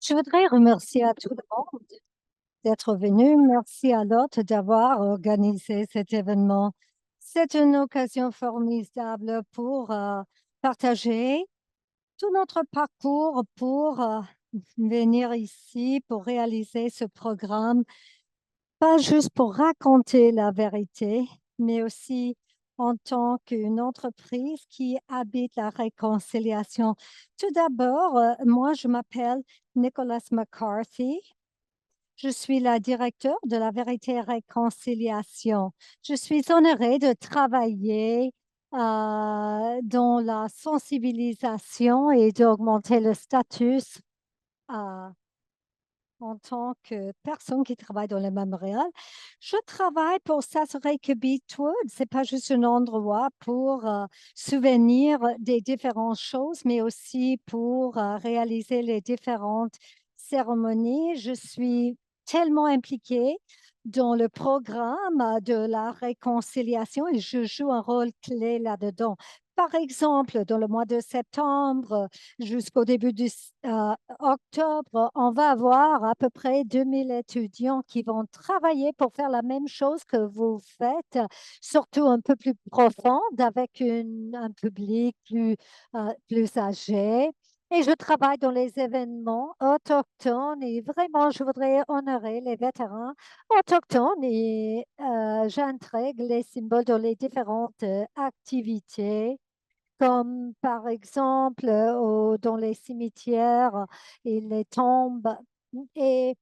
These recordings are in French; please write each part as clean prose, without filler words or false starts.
Je voudrais remercier à tout le monde d'être venu. Merci à l'hôte d'avoir organisé cet événement. C'est une occasion formidable pour partager tout notre parcours, pour venir ici, pour réaliser ce programme, pas juste pour raconter la vérité, mais aussi en tant qu'une entreprise qui habite la réconciliation. Tout d'abord, moi, je m'appelle Nicholas McCarthy. Je suis la directeure de la Vérité et Réconciliation. Je suis honorée de travailler dans la sensibilisation et d'augmenter le statut euh, en tant que personne qui travaille dans le mémorial. Je travaille pour s'assurer que Beechwood, c'est pas juste un endroit pour souvenir des différentes choses, mais aussi pour réaliser les différentes cérémonies. Je suis tellement impliquée dans le programme de la réconciliation et je joue un rôle clé là-dedans. Par exemple, dans le mois de septembre jusqu'au début du octobre, on va avoir à peu près 2000 étudiants qui vont travailler pour faire la même chose que vous faites, surtout un peu plus profonde avec un public plus âgé. Et je travaille dans les événements autochtones et vraiment, je voudrais honorer les vétérans autochtones et j'intègre les symboles dans les différentes activités comme par exemple dans les cimetières et les tombes. Et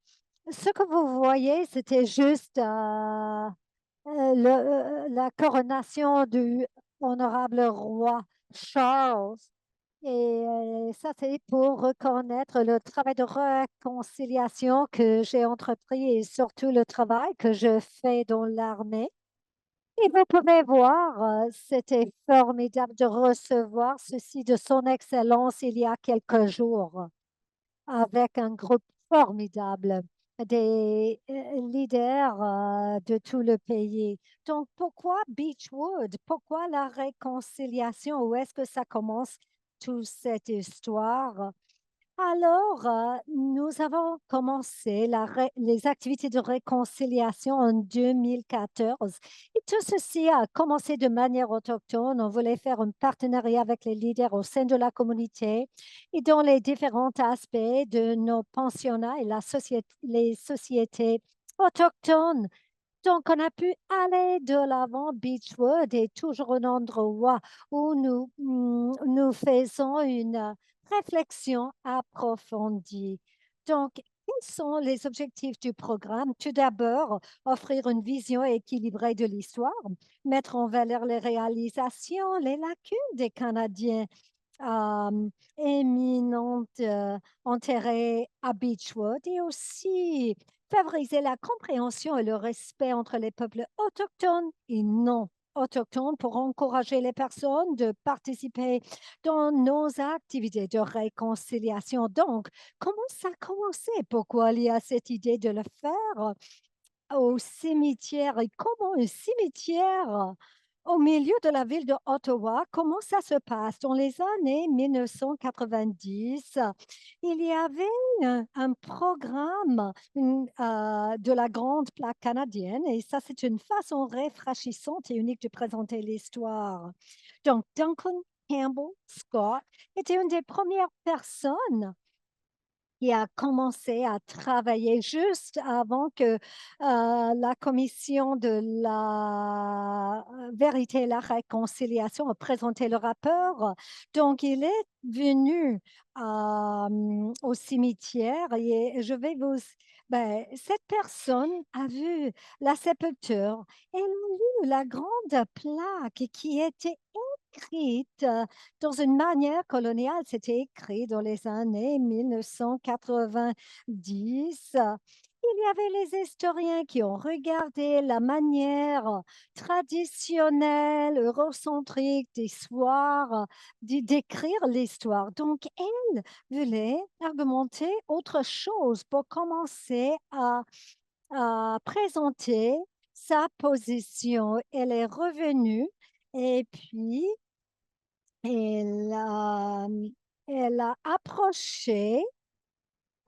ce que vous voyez, c'était juste la coronation du honorable roi Charles. Et ça, c'est pour reconnaître le travail de réconciliation que j'ai entrepris et surtout le travail que je fais dans l'armée. Et vous pouvez voir, c'était formidable de recevoir ceci de son Excellence il y a quelques jours avec un groupe formidable des leaders de tout le pays. Donc, pourquoi Beechwood? Pourquoi la réconciliation? Où est-ce que ça commence toute cette histoire? Alors, nous avons commencé les activités de réconciliation en 2014 et tout ceci a commencé de manière autochtone. On voulait faire un partenariat avec les leaders au sein de la communauté et dans les différents aspects de nos pensionnats et les sociétés autochtones. Donc, on a pu aller de l'avant. Beechwood est toujours un endroit où nous faisons une réflexion approfondie. Donc, quels sont les objectifs du programme? Tout d'abord, offrir une vision équilibrée de l'histoire, mettre en valeur les réalisations, les lacunes des Canadiens éminentes enterrées à Beechwood et aussi favoriser la compréhension et le respect entre les peuples autochtones et non autochtones pour encourager les personnes de participer dans nos activités de réconciliation. Donc, comment ça a commencé? Pourquoi il y a cette idée de le faire au cimetière? Et comment un cimetière au milieu de la ville de Ottawa, comment ça se passe? Dans les années 1990, il y avait un programme de la Grande Plaque canadienne et ça, c'est une façon rafraîchissante et unique de présenter l'histoire. Donc, Duncan Campbell Scott était une des premières personnes qui a commencé à travailler juste avant que la commission de la vérité et la réconciliation a présenté le rapport. Donc, il est venu au cimetière et je vais vous... cette personne a vu la sépulture. Elle a vu la grande plaque qui était écrite dans une manière coloniale. C'était écrit dans les années 1990. Il y avait les historiens qui ont regardé la manière traditionnelle, eurocentrique d'histoire, d'écrire l'histoire. Donc, elle voulait argumenter autre chose pour commencer à présenter sa position. Elle est revenue et puis elle a, elle a approché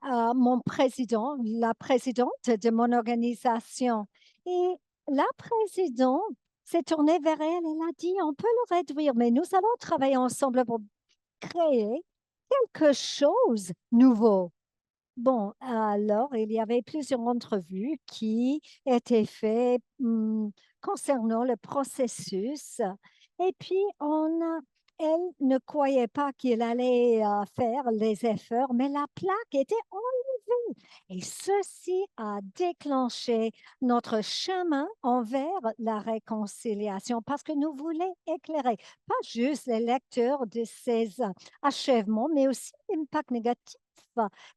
mon président, la présidente de mon organisation. Et la présidente s'est tournée vers elle et a dit, on peut le réduire, mais nous allons travailler ensemble pour créer quelque chose de nouveau. Bon, alors, il y avait plusieurs entrevues qui étaient faites concernant le processus. Et puis, elle ne croyait pas qu'il allait faire les efforts, mais la plaque était enlevée. Et ceci a déclenché notre chemin envers la réconciliation parce que nous voulons éclairer pas juste les lecteurs de ces achèvements, mais aussi l'impact négatif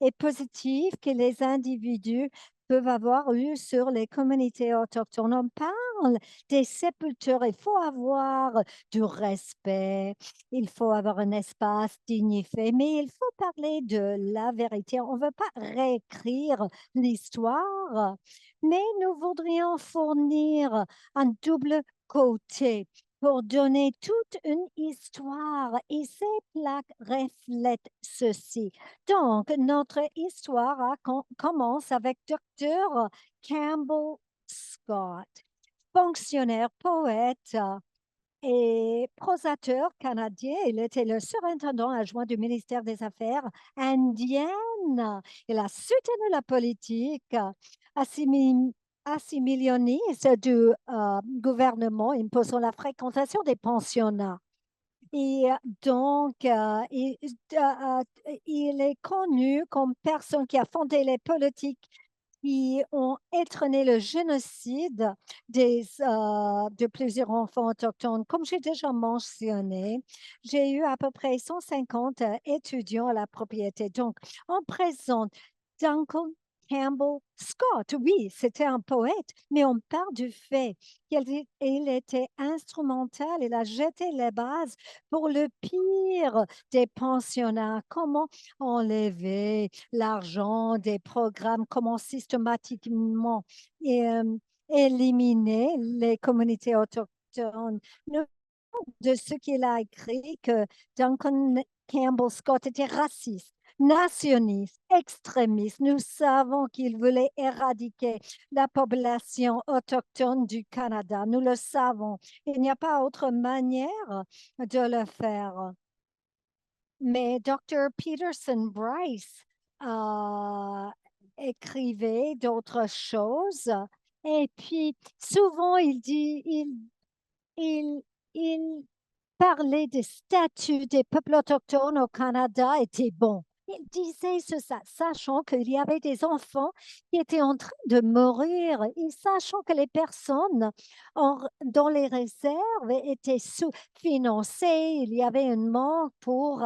et positif que les individus peuvent avoir eu sur les communautés autochtones. On parle des sépultures, il faut avoir du respect, il faut avoir un espace dignifié, mais il faut parler de la vérité. On ne veut pas réécrire l'histoire, mais nous voudrions fournir un double côté pour donner toute une histoire et ces plaques reflètent ceci. Donc, notre histoire commence avec Dr. Campbell Scott, fonctionnaire, poète et prosateur canadien. Il était le surintendant adjoint du ministère des Affaires indiennes. Il a soutenu la politique assimilationniste du gouvernement imposant la fréquentation des pensionnats. Et donc, il est connu comme personne qui a fondé les politiques qui ont étrené le génocide de plusieurs enfants autochtones. Comme j'ai déjà mentionné, j'ai eu à peu près 150 étudiants à la propriété. Donc, on présente Duncan Campbell Scott. Oui, c'était un poète, mais on part du fait qu'il était instrumental. Il a jeté les bases pour le pire des pensionnats. Comment enlever l'argent des programmes, comment systématiquement éliminer les communautés autochtones. De ce qu'il a écrit, que Duncan Campbell Scott était raciste, nationaliste, extrémiste. Nous savons qu'il voulait éradiquer la population autochtone du Canada. Nous le savons. Il n'y a pas autre manière de le faire. Mais Dr. Peterson Bryce écrivait d'autres choses. Et puis, souvent, il, il parler des statuts des peuples autochtones au Canada était bon. Il disait ça, sachant qu'il y avait des enfants qui étaient en train de mourir et sachant que les personnes dans les réserves étaient sous-financées, il y avait un manque pour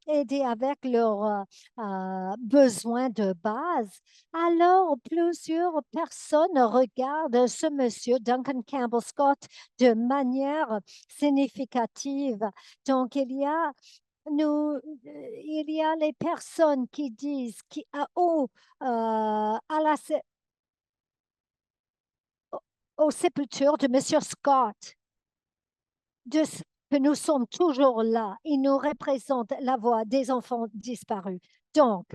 aider avec leurs besoins de base. Alors, plusieurs personnes regardent ce monsieur Duncan Campbell Scott de manière significative. Donc, il y a les personnes qui disent à aux sépultures de Monsieur Scott que nous sommes toujours là. Il nous représente la voix des enfants disparus. Donc,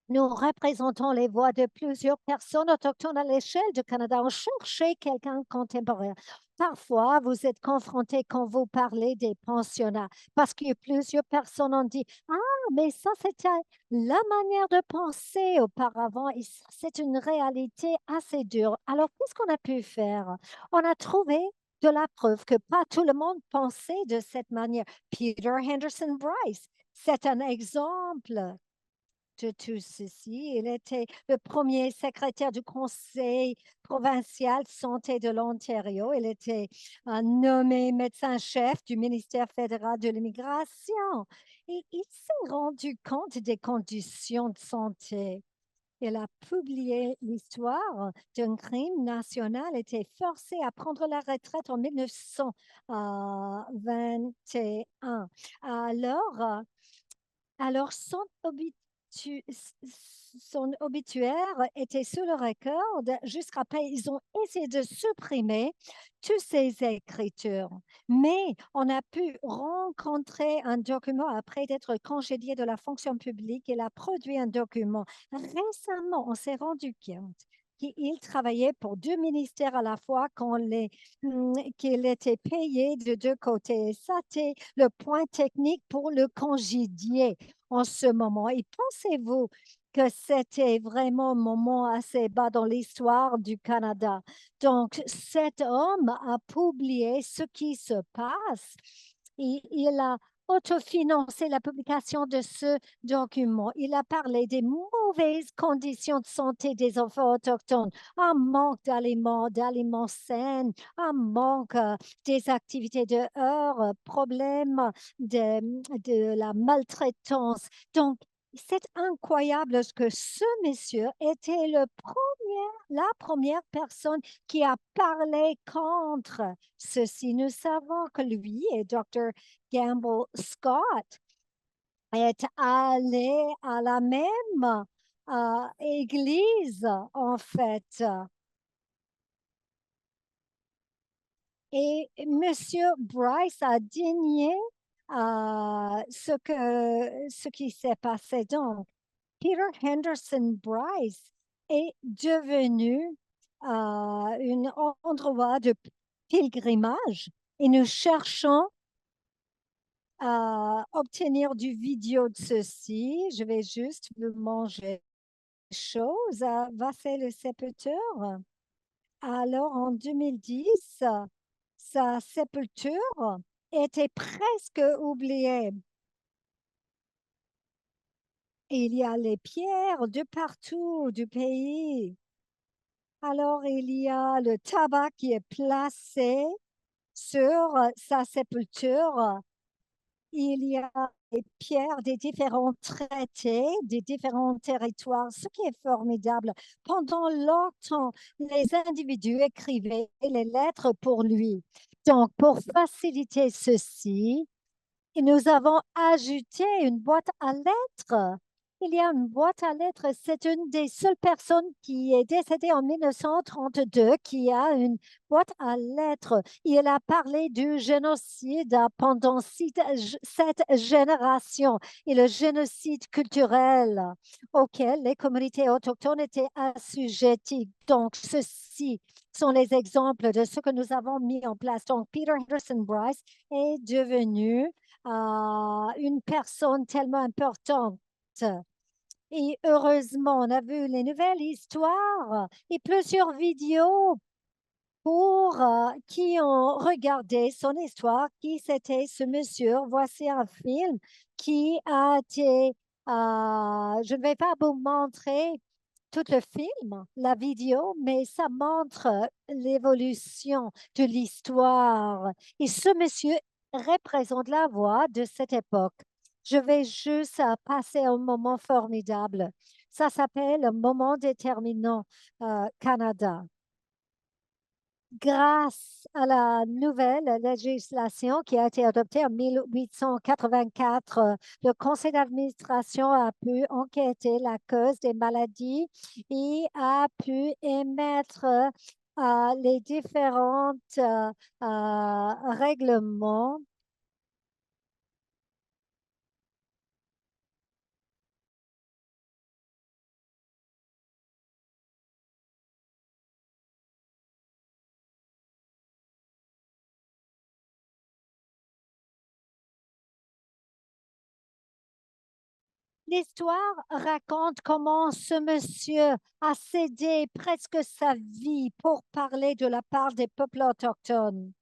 nous représentons les voix de plusieurs personnes autochtones à l'échelle du Canada. On cherchait quelqu'un contemporain. Parfois, vous êtes confronté quand vous parlez des pensionnats parce que plusieurs personnes ont dit, ah, mais ça, c'était la manière de penser auparavant et c'est une réalité assez dure. Alors, qu'est-ce qu'on a pu faire? On a trouvé de la preuve que pas tout le monde pensait de cette manière. Peter Henderson Bryce, c'est un exemple de tout ceci. Il était le premier secrétaire du Conseil provincial de santé de l'Ontario. Il était nommé médecin-chef du ministère fédéral de l'immigration. Et il s'est rendu compte des conditions de santé. Il a publié l'histoire d'un crime national, était forcé à prendre la retraite en 1921. Alors, son son obituaire était sur le record. Jusqu'après, ils ont essayé de supprimer toutes ces écritures. Mais on a pu rencontrer un document après d'être congédié de la fonction publique. Il a produit un document. Récemment, on s'est rendu compte qu'il travaillait pour deux ministères à la fois, qu'il était payé de deux côtés. Ça, c'était le point technique pour le congédier en ce moment. Et pensez-vous que c'était vraiment un moment assez bas dans l'histoire du Canada? Donc, cet homme a publié ce qui se passe. Il a autofinancé la publication de ce document. Il a parlé des mauvaises conditions de santé des enfants autochtones, un manque d'aliments sains, un manque des activités dehors, problème de la maltraitance. Donc, c'est incroyable ce que ce monsieur était la première personne qui a parlé contre ceci. Nous savons que lui et Dr. Gamble Scott est allé à la même église, en fait. Et Monsieur Bryce a dénié ce qui s'est passé. Donc, Peter Henderson Bryce est devenu un endroit de pilgrimage et nous cherchons à obtenir du vidéo de ceci. Je vais juste vous manger chose à Vassal le Sépulture. Alors, en 2010, sa sépulture était presque oubliée. Il y a les pierres de partout du pays. Alors, il y a le tabac qui est placé sur sa sépulture. Il y a des pierres des différents traités, des différents territoires, ce qui est formidable. Pendant longtemps, les individus écrivaient les lettres pour lui. Donc, pour faciliter ceci, nous avons ajouté une boîte à lettres. Il y a une boîte à lettres. C'est une des seules personnes qui est décédée en 1932 qui a une boîte à lettres. Il a parlé du génocide pendant cette génération et le génocide culturel auquel les communautés autochtones étaient assujetties. Donc, ceci sont les exemples de ce que nous avons mis en place. Donc, Peter Henderson Bryce est devenu une personne tellement importante. Et heureusement, on a vu les nouvelles histoires et plusieurs vidéos pour qui ont regardé son histoire, qui c'était ce monsieur. Voici un film qui a été, je ne vais pas vous montrer tout le film, la vidéo, mais ça montre l'évolution de l'histoire. Et ce monsieur représente la voix de cette époque. Je vais juste passer un moment formidable. Ça s'appelle un moment déterminant Canada. Grâce à la nouvelle législation qui a été adoptée en 1884, le conseil d'administration a pu enquêter la cause des maladies et a pu émettre les différents règlements. L'histoire raconte comment ce monsieur a cédé presque sa vie pour parler de la part des peuples autochtones.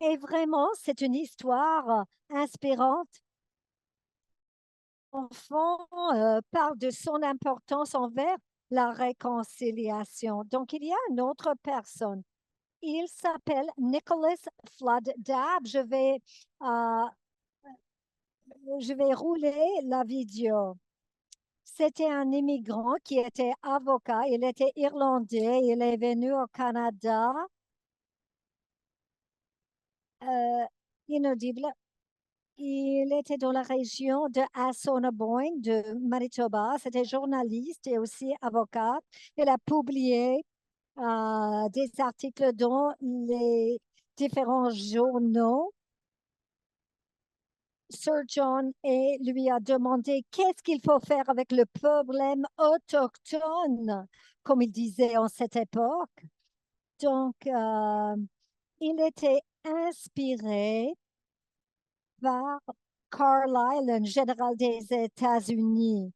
Et vraiment, c'est une histoire inspirante. L'enfant parle de son importance envers la réconciliation. Donc, il y a une autre personne. Il s'appelle Nicholas Flood Dabb. Euh, je vais rouler la vidéo. C'était un immigrant qui était avocat. Il était irlandais. Il est venu au Canada. Euh, Inaudible. il était dans la région de Assiniboine de Manitoba. C'était journaliste et aussi avocat. Il a publié des articles dans les différents journaux. Sir John et lui a demandé qu'est-ce qu'il faut faire avec le problème autochtone, comme il disait en cette époque. Donc, il était inspiré par Carlyle, un général des États-Unis.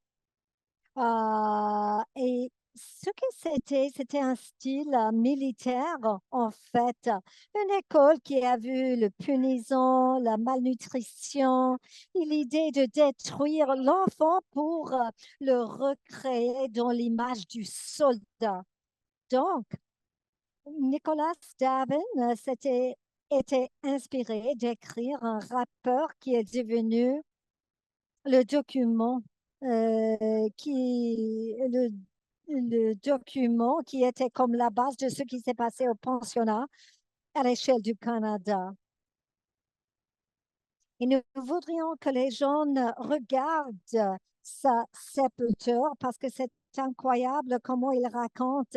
Et ce que c'était un style militaire, en fait. Une école qui a vu le punison, la malnutrition, et l'idée de détruire l'enfant pour le recréer dans l'image du soldat. Donc, Nicolas Davin s'était été inspiré d'écrire un rapport qui est devenu le document le document qui était comme la base de ce qui s'est passé au pensionnat à l'échelle du Canada. Et nous voudrions que les gens regardent sa sépulture parce que c'est incroyable comment il raconte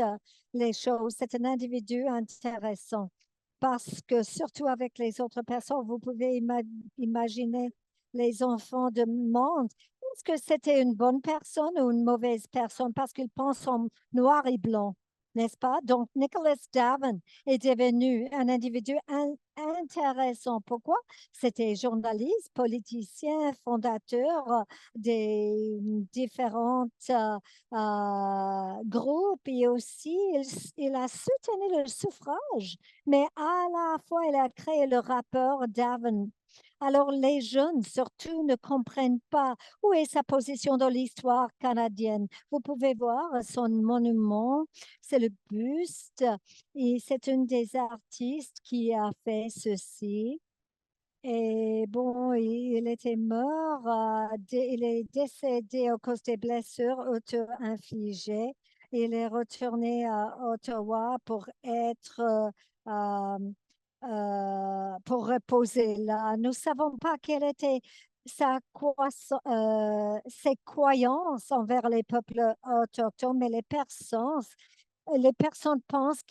les choses. C'est un individu intéressant parce que surtout avec les autres personnes, vous pouvez imaginer les enfants de monde. Est-ce que c'était une bonne personne ou une mauvaise personne parce qu'il pense en noir et blanc, n'est-ce pas? Donc, Nicholas Davin est devenu un individu intéressant. Pourquoi? C'était journaliste, politicien, fondateur des différents groupes et aussi il a soutenu le suffrage, mais à la fois il a créé le rapport Davin. Alors les jeunes surtout ne comprennent pas où est sa position dans l'histoire canadienne. Vous pouvez voir son monument, c'est le buste et c'est une des artistes qui a fait ceci. Et bon, il était mort, il est décédé à cause des blessures auto-infligées. Il est retourné à Ottawa euh, pour reposer là. Nous ne savons pas quelle était ses croyances envers les peuples autochtones, mais les personnes pensent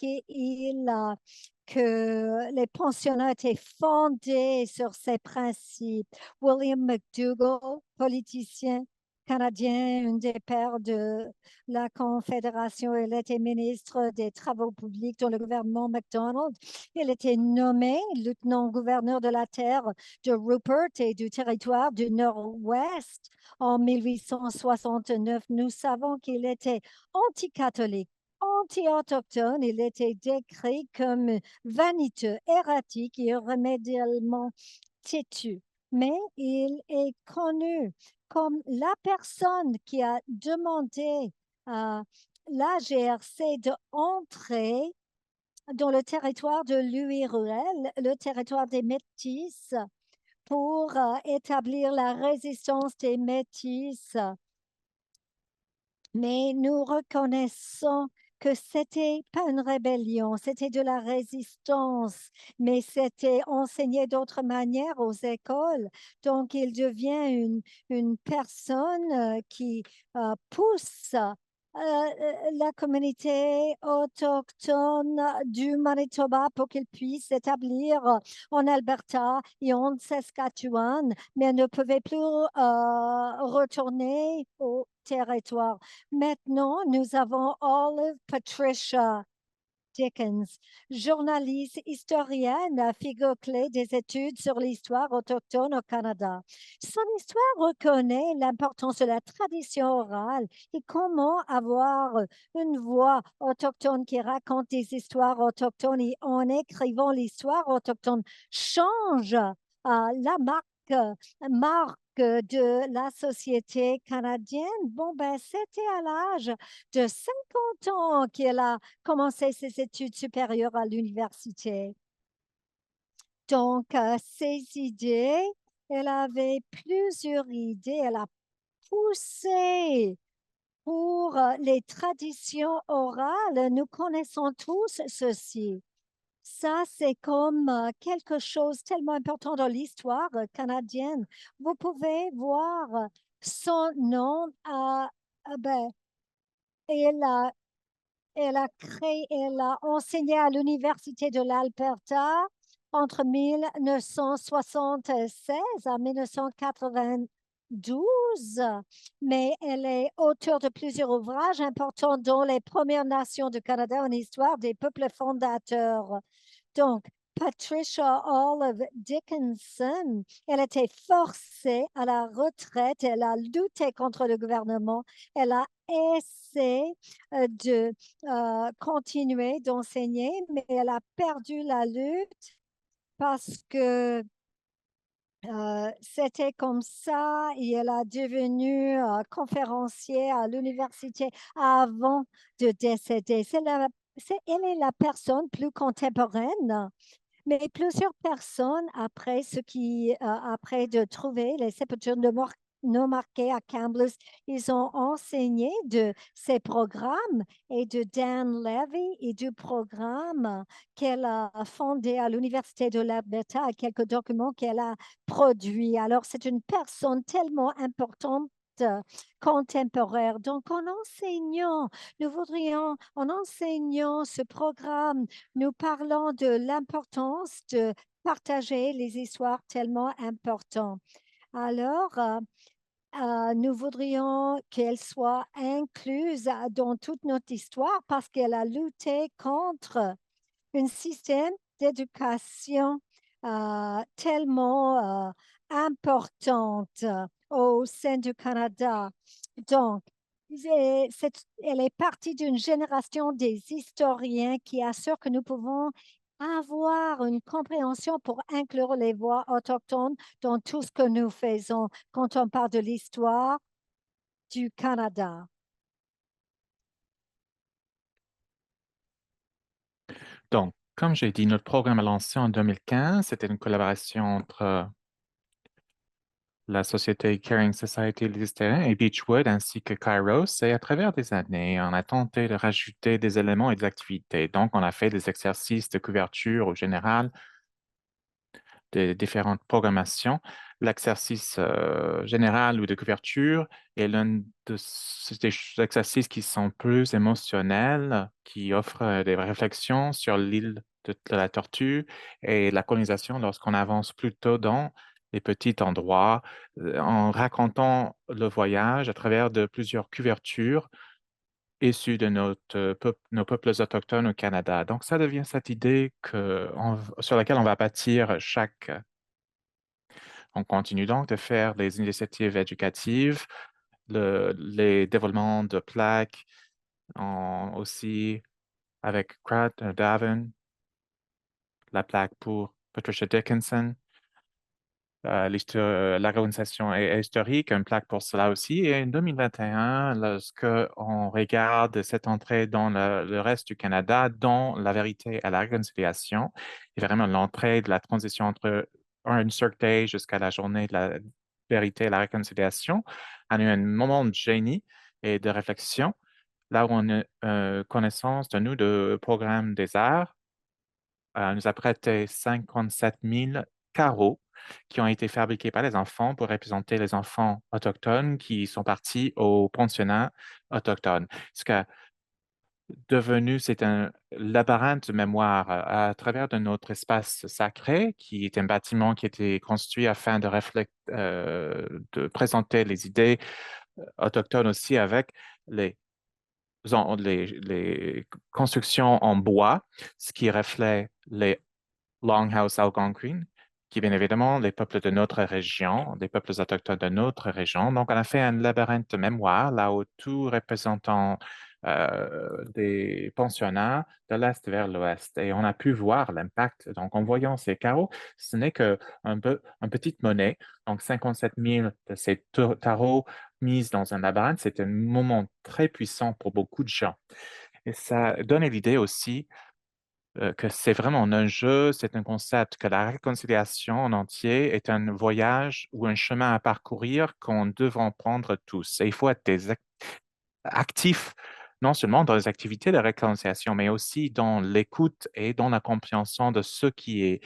que les pensionnats étaient fondés sur ces principes. William McDougall, politicien canadien, un des pères de la Confédération, il était ministre des Travaux publics dans le gouvernement MacDonald. Il était nommé lieutenant-gouverneur de la terre de Rupert et du territoire du Nord-Ouest en 1869. Nous savons qu'il était anti-catholique, anti-autochtone. Il était décrit comme vaniteux, erratique et irrémédiablement têtu. Mais il est connu comme la personne qui a demandé à la GRC d'entrer dans le territoire de l'URL, le territoire des Métis, pour établir la résistance des Métis. Mais nous reconnaissons que c'était pas une rébellion, c'était de la résistance, mais c'était enseigné d'autre manière aux écoles. Donc, il devient une personne qui pousse la communauté autochtone du Manitoba pour qu'il puisse s'établir en Alberta et en Saskatchewan, mais elle ne pouvait plus retourner au territoire. Maintenant, nous avons Olive Patricia Dickens, journaliste, historienne, figure clé des études sur l'histoire autochtone au Canada. Son histoire reconnaît l'importance de la tradition orale et comment avoir une voix autochtone qui raconte des histoires autochtones et en écrivant l'histoire autochtone change la marque de la société canadienne. Bon, ben, c'était à l'âge de 50 ans qu'elle a commencé ses études supérieures à l'université. Donc, ses idées, elle avait plusieurs idées. Elle a poussé pour les traditions orales. Nous connaissons tous ceci. Ça, c'est comme quelque chose tellement important dans l'histoire canadienne. Vous pouvez voir son nom. Ben, elle a, elle a enseigné à l'Université de l'Alberta entre 1976 à 1992, mais elle est auteure de plusieurs ouvrages importants dont les Premières Nations du Canada en histoire des peuples fondateurs. Donc, Patricia Olive Dickinson, elle était forcée à la retraite, elle a lutté contre le gouvernement, elle a essayé de continuer d'enseigner, mais elle a perdu la lutte parce que c'était comme ça et elle a devenu conférencière à l'université avant de décéder. Elle est la personne plus contemporaine, mais plusieurs personnes, après de trouver les sépultures non marquées à Kamloops, ils ont enseigné de ces programmes et de Dan Levy et du programme qu'elle a fondé à l'Université de l'Alberta, quelques documents qu'elle a produits. Alors, c'est une personne tellement importante contemporaire. Donc, en enseignant ce programme, nous parlons de l'importance de partager les histoires tellement importantes. Alors, nous voudrions qu'elle soit incluse dans toute notre histoire parce qu'elle a lutté contre un système d'éducation tellement importante au sein du Canada. Donc, elle est partie d'une génération des historiens qui assurent que nous pouvons avoir une compréhension pour inclure les voix autochtones dans tout ce que nous faisons quand on parle de l'histoire du Canada. Donc, comme j'ai dit, notre programme a lancé en 2015. C'était une collaboration entre la société Caring Society Listerian et Beechwood ainsi que Kairos. Et à travers des années, on a tenté de rajouter des éléments et des activités. Donc, on a fait des exercices de couverture au général, des différentes programmations. L'exercice général ou de couverture est l'un des exercices qui sont plus émotionnels, qui offrent des réflexions sur l'île de la Tortue et la colonisation lorsqu'on avance plutôt dans les petits endroits, en racontant le voyage à travers de plusieurs couvertures issues de nos peuples autochtones au Canada. Donc, ça devient cette idée sur laquelle on va bâtir chaque. On continue donc de faire des initiatives éducatives, les développements de plaques, aussi avec Pratt Davin, la plaque pour Patricia Dickinson, l'organisation est historique, une plaque pour cela aussi. Et en 2021, lorsque on regarde cette entrée dans le reste du Canada, dans la vérité et la réconciliation, et vraiment l'entrée de la transition entre un Cirque Day jusqu'à la journée de la vérité et la réconciliation, on a eu un moment de génie et de réflexion, là où on a connaissance de nous de programme des arts nous a prêté 57 000 carreaux qui ont été fabriqués par les enfants pour représenter les enfants autochtones qui sont partis au pensionnat autochtone. Ce qui a devenu, c'est un labyrinthe de mémoire à travers de notre espace sacré, qui est un bâtiment qui a été construit afin de présenter les idées autochtones aussi avec les les constructions en bois, ce qui reflète les Longhouse Algonquin, qui est bien évidemment les peuples de notre région, des peuples autochtones de notre région. Donc, on a fait un labyrinthe de mémoire, là où tout représentant des pensionnats de l'Est vers l'Ouest. Et on a pu voir l'impact. Donc, en voyant ces carreaux, ce n'est une petite monnaie. Donc, 57 000 de ces tarots mis dans un labyrinthe, c'est un moment très puissant pour beaucoup de gens. Et ça donne l'idée aussi que c'est vraiment un jeu, c'est un concept, que la réconciliation en entier est un voyage ou un chemin à parcourir qu'on devrait prendre tous. Et il faut être actifs non seulement dans les activités de réconciliation, mais aussi dans l'écoute et dans la compréhension de ce qui est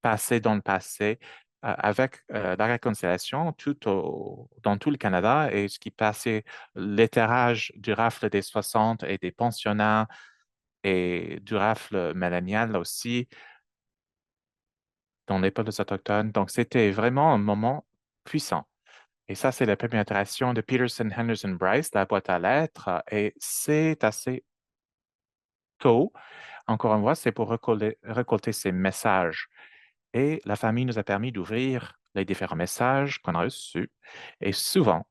passé dans le passé avec la réconciliation dans tout le Canada et ce qui passait l'étérage du rafle des 60 et des pensionnats et du rafle millénial aussi dans les peuples autochtones. Donc, c'était vraiment un moment puissant. Et ça, c'est la première itération de Peterson Henderson Bryce, la boîte à lettres, et c'est assez tôt. Encore une fois, c'est pour récolter ces messages. Et la famille nous a permis d'ouvrir les différents messages qu'on a reçus. Et souvent,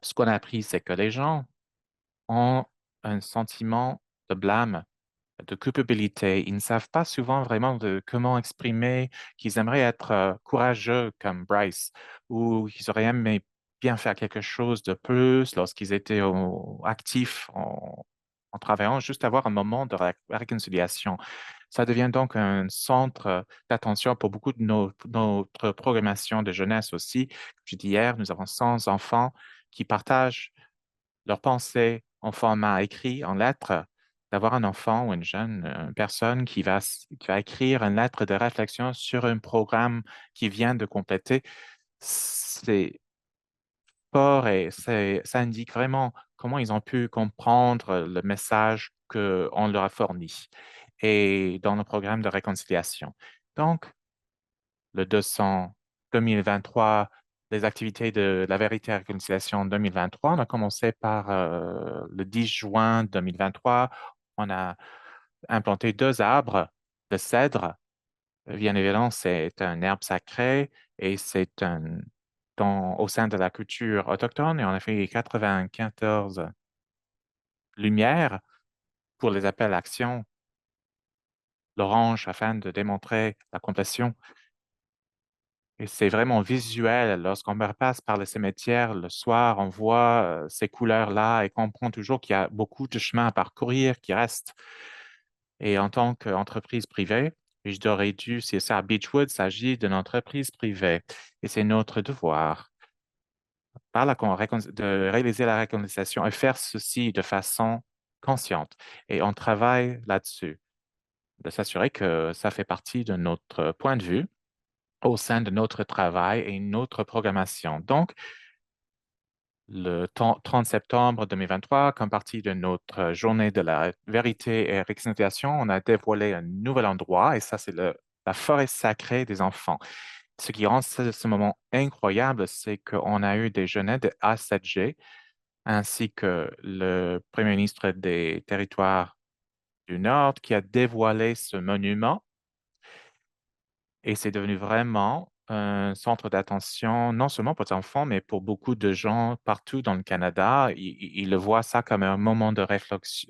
ce qu'on a appris, c'est que les gens ont un sentiment de blâme, de culpabilité. Ils ne savent pas souvent vraiment de comment exprimer qu'ils aimeraient être courageux comme Bryce ou qu'ils auraient aimé bien faire quelque chose de plus lorsqu'ils étaient actifs en travaillant, juste avoir un moment de réconciliation. Ça devient donc un centre d'attention pour beaucoup de notre programmation de jeunesse aussi. Comme je dis hier, nous avons 100 enfants qui partagent leurs pensées en format écrit, en lettres, d'avoir un enfant ou une jeune personne qui va écrire une lettre de réflexion sur un programme qui vient de compléter, c'est fort et ça indique vraiment comment ils ont pu comprendre le message qu'on leur a fourni et dans le programme de réconciliation. Donc, le 200 2023, les activités de la vérité et réconciliation 2023. On a commencé par le 10 juin 2023. On a implanté 2 arbres de cèdre. Bien évidemment, c'est un herbe sacré et c'est au sein de la culture autochtone. Et on a fait 94 lumières pour les appels à action, l'orange afin de démontrer la compassion. Et c'est vraiment visuel. Lorsqu'on passe par le cimetière le soir, on voit ces couleurs-là et comprend toujours qu'il y a beaucoup de chemin à parcourir qui reste. Et en tant qu'entreprise privée, et je t'aurais dû, c'est ça, Beechwood s'agit d'une entreprise privée. Et c'est notre devoir de réaliser la réconciliation et faire ceci de façon consciente. Et on travaille là-dessus, de s'assurer que ça fait partie de notre point de vue au sein de notre travail et notre programmation. Donc, le 30 septembre 2023, comme partie de notre journée de la vérité et réconciliation, on a dévoilé un nouvel endroit et ça, c'est la forêt sacrée des enfants. Ce qui rend ce moment incroyable, c'est qu'on a eu des jeunes de A7G ainsi que le Premier ministre des Territoires du Nord qui a dévoilé ce monument. Et c'est devenu vraiment un centre d'attention, non seulement pour les enfants, mais pour beaucoup de gens partout dans le Canada. Ils le voient ça comme un moment de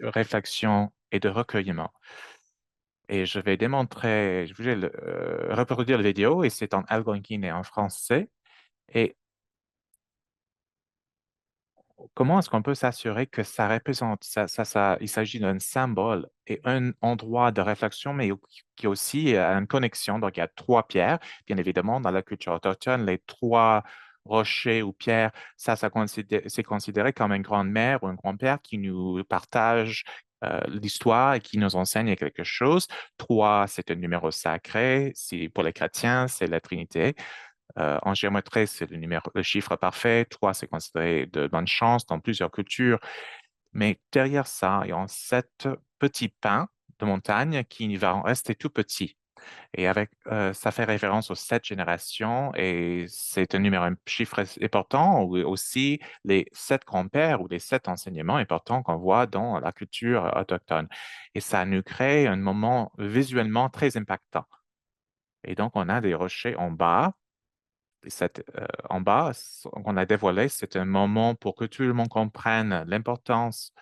réflexion et de recueillement. Et je vais démontrer, je vais reproduire la vidéo, et c'est en algonquin et en français. Et comment est-ce qu'on peut s'assurer que ça représente, il s'agit d'un symbole et un endroit de réflexion, mais qui aussi a une connexion. Donc, il y a 3 pierres. Bien évidemment, dans la culture autochtone, les 3 rochers ou pierres, c'est considéré comme une grande-mère ou un grand-père qui nous partage l'histoire et qui nous enseigne quelque chose. 3, c'est un numéro sacré. Pour les chrétiens, c'est la Trinité. En géométrie, c'est le chiffre parfait. 3, c'est considéré de bonne chance dans plusieurs cultures. Mais derrière ça, il y a 7 petits pins de montagne qui vont rester tout petits. Et ça fait référence aux 7 générations et c'est un chiffre important ou aussi les 7 grands-pères ou les 7 enseignements importants qu'on voit dans la culture autochtone. Et ça nous crée un moment visuellement très impactant. Et donc, on a des rochers en bas en bas, qu'on a dévoilé, c'est un moment pour que tout le monde comprenne l'importance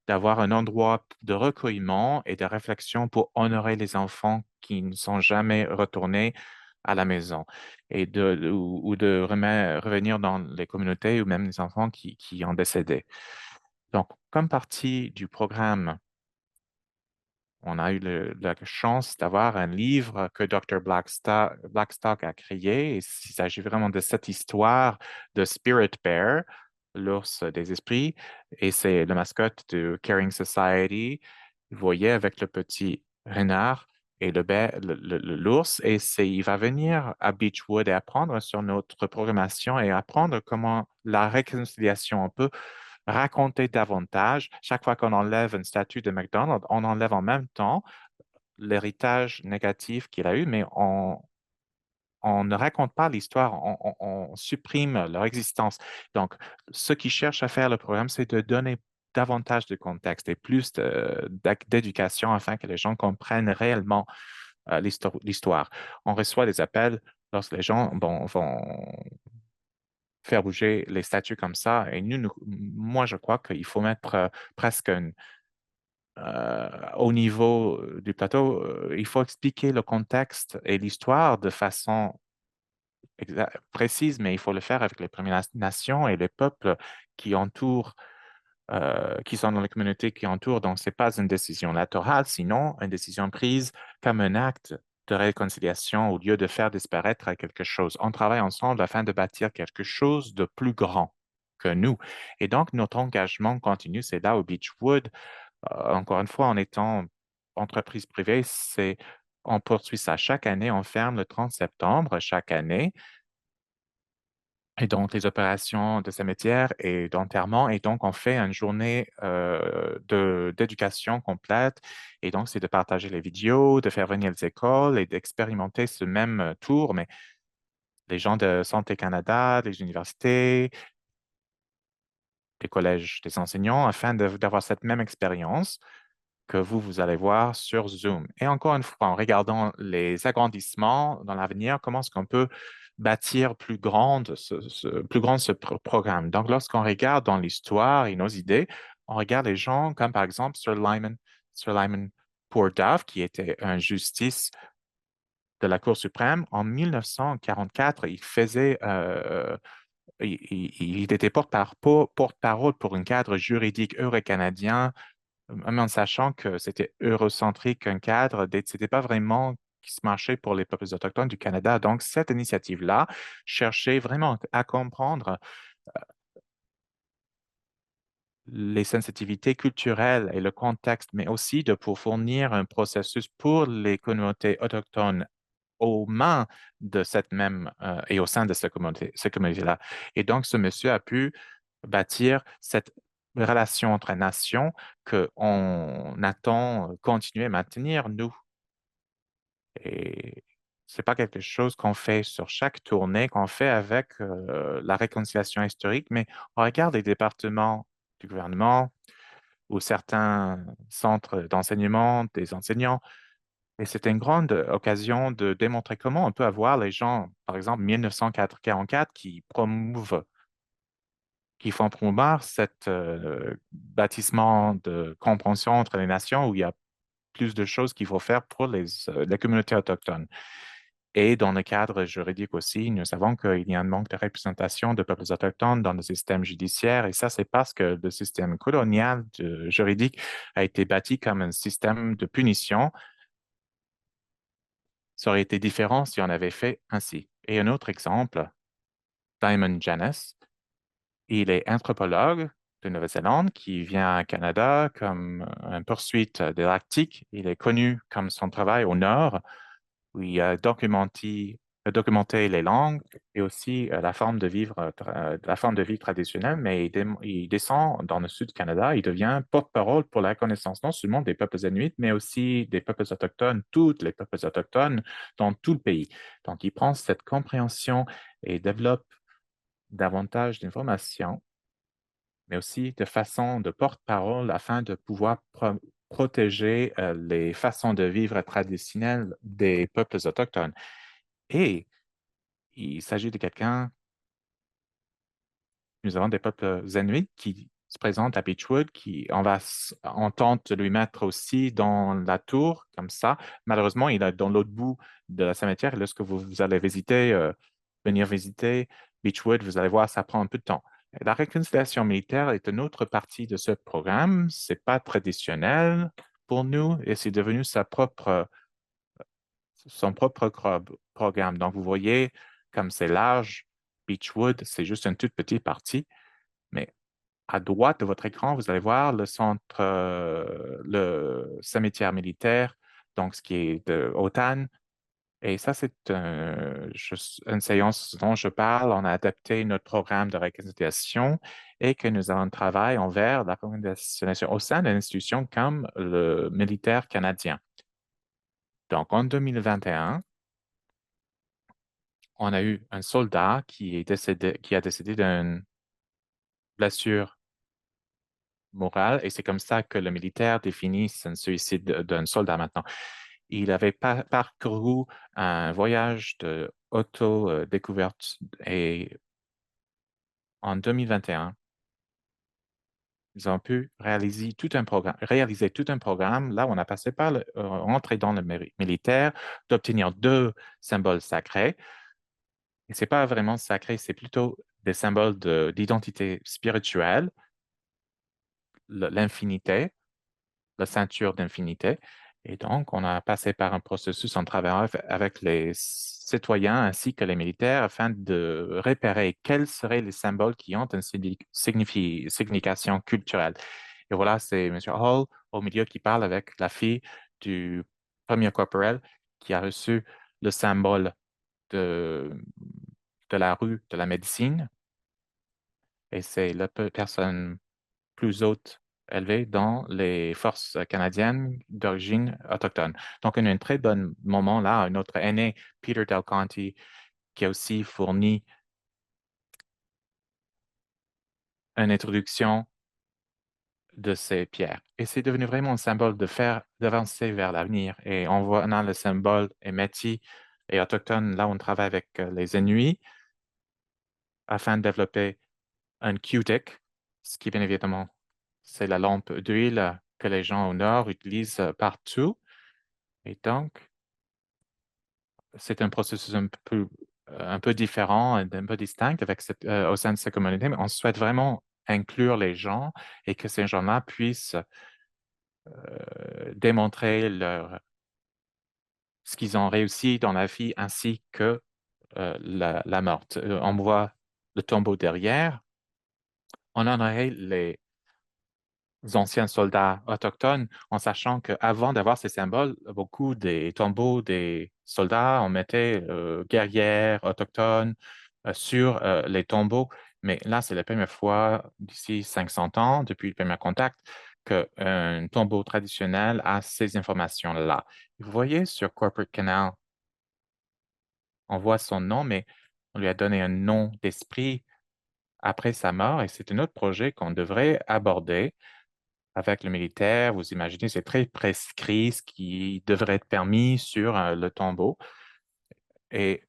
d'avoir un endroit de recueillement et de réflexion pour honorer les enfants qui ne sont jamais retournés à la maison et ou de revenir dans les communautés ou même les enfants qui ont décédé. Donc, comme partie du programme, on a eu la chance d'avoir un livre que Dr. Blackstock a créé. Il s'agit vraiment de cette histoire de Spirit Bear, l'ours des esprits, et c'est le mascotte de Caring Society. Vous voyez avec le petit renard et l'ours, et il va venir à Beechwood et apprendre sur notre programmation et apprendre comment la réconciliation, on peut raconter davantage. Chaque fois qu'on enlève une statue de McDonald's, on enlève en même temps l'héritage négatif qu'il a eu, mais on ne raconte pas l'histoire, on supprime leur existence. Donc, ce qu'ils cherchent à faire le programme, c'est de donner davantage de contexte et plus d'éducation afin que les gens comprennent réellement l'histoire. On reçoit des appels lorsque les gens vont faire bouger les statues comme ça. Et moi, je crois qu'il faut mettre presque au niveau du plateau, il faut expliquer le contexte et l'histoire de façon précise, mais il faut le faire avec les Premières Nations et les peuples qui entourent, qui sont dans les communautés qui entourent. Donc, ce n'est pas une décision latérale, sinon une décision prise comme un acte de réconciliation au lieu de faire disparaître quelque chose. On travaille ensemble afin de bâtir quelque chose de plus grand que nous. Et donc, notre engagement continue, c'est là au Beechwood. Encore une fois, en étant entreprise privée, on poursuit ça chaque année. On ferme le 30 septembre chaque année. Et donc, les opérations de cimetière et d'enterrement. Et donc, on fait une journée d'éducation complète. Et donc, c'est de partager les vidéos, de faire venir les écoles et d'expérimenter ce même tour. Mais les gens de Santé Canada, les universités, les collèges des enseignants, afin d'avoir cette même expérience que vous allez voir sur Zoom. Et encore une fois, en regardant les agrandissements dans l'avenir, comment est-ce qu'on peut bâtir plus grand ce programme. Donc, lorsqu'on regarde dans l'histoire et nos idées, on regarde les gens comme par exemple Sir Lyman Poor-Dove, qui était un justice de la Cour suprême. En 1944, il était porte-parole pour un cadre juridique euro-canadien, même en sachant que c'était eurocentrique, un cadre, c'était pas vraiment qui se marchait pour les peuples autochtones du Canada. Donc, cette initiative-là cherchait vraiment à comprendre les sensitivités culturelles et le contexte, mais aussi pour fournir un processus pour les communautés autochtones aux mains de cette même et au sein de cette communauté-là. Et donc, ce monsieur a pu bâtir cette relation entre nations qu'on attend continuer à maintenir, nous. Et c'est pas quelque chose qu'on fait sur chaque tournée, qu'on fait avec la réconciliation historique, mais on regarde les départements du gouvernement ou certains centres d'enseignement des enseignants. Et c'était une grande occasion de démontrer comment on peut avoir les gens, par exemple, 1944, qui font promouvoir cet bâtissement de compréhension entre les nations où il y a plus de choses qu'il faut faire pour les communautés autochtones. Et dans le cadre juridique aussi, nous savons qu'il y a un manque de représentation de peuples autochtones dans le système judiciaire. Et ça, c'est parce que le système colonial juridique a été bâti comme un système de punition. Ça aurait été différent si on avait fait ainsi. Et un autre exemple, Diamond Janis, il est anthropologue de Nouvelle-Zélande qui vient au Canada comme une poursuite de l'Arctique. Il est connu comme son travail au Nord, où il a documenté les langues et aussi la forme de vie traditionnelle, mais il descend dans le sud du Canada, il devient porte-parole pour la reconnaissance non seulement des peuples inuits, mais aussi des peuples autochtones, tous les peuples autochtones dans tout le pays. Donc, il prend cette compréhension et développe davantage d'informations, mais aussi de façon de porte-parole afin de pouvoir protéger les façons de vivre traditionnelles des peuples autochtones. Et il s'agit de quelqu'un, nous avons des peuples inuits qui se présentent à Beechwood, on tente de lui mettre aussi dans la tour, comme ça. Malheureusement, il est dans l'autre bout de la cimetière. Et lorsque vous allez venir visiter Beechwood, vous allez voir, ça prend un peu de temps. La réconciliation militaire est une autre partie de ce programme. C'est pas traditionnel pour nous et c'est devenu son propre programme. Donc, vous voyez, comme c'est large, Beechwood, c'est juste une toute petite partie. Mais à droite de votre écran, vous allez voir le centre, le cimetière militaire, donc ce qui est de Otan. Et ça, c'est une séance dont je parle. On a adapté notre programme de réconciliation et que nous avons travaillé envers la réconciliation au sein d'une institution comme le militaire canadien. Donc, en 2021, on a eu un soldat qui a décédé d'une blessure morale et c'est comme ça que le militaire définit un suicide d'un soldat maintenant. Il avait parcouru un voyage de auto-découverte et en 2021, ils ont pu réaliser tout un programme. Là, on a passé par rentrer dans le militaire, d'obtenir deux symboles sacrés. Et c'est pas vraiment sacré, c'est plutôt des symboles d'identité spirituelle, l'infinité, la ceinture d'infinité. Et donc, on a passé par un processus en travaillant avec les citoyens ainsi que les militaires afin de repérer quels seraient les symboles qui ont une signification culturelle. Et voilà, c'est M. Hall au milieu qui parle avec la fille du premier corporel qui a reçu le symbole de, de la rue de la médecine. Et c'est la personne plus haute élevée dans les forces canadiennes d'origine autochtone. Donc, on a un très bon moment là. Un autre aîné, Peter Del Conte, qui a aussi fourni une introduction de ces pierres. Et c'est devenu vraiment un symbole d'avancer vers l'avenir. Et on voit dans le symbole est Métis et autochtone. Là, on travaille avec les Inuits afin de développer un QTIC, ce qui, bien évidemment, c'est la lampe d'huile que les gens au nord utilisent partout. Et donc, c'est un processus un peu différent, un peu distinct au sein de cette communauté, mais on souhaite vraiment inclure les gens et que ces gens-là puissent démontrer ce qu'ils ont réussi dans la vie ainsi que la morte. On voit le tombeau derrière. On en aurait les anciens soldats autochtones, en sachant qu'avant d'avoir ces symboles, beaucoup des tombeaux des soldats, on mettait guerrières autochtones sur les tombeaux. Mais là, c'est la première fois d'ici 500 ans, depuis le premier contact, qu'un tombeau traditionnel a ces informations-là. Vous voyez sur Corporate Canal, on voit son nom, mais on lui a donné un nom d'esprit après sa mort et c'est un autre projet qu'on devrait aborder avec le militaire. Vous imaginez, c'est très prescrit ce qui devrait être permis sur le tombeau. Et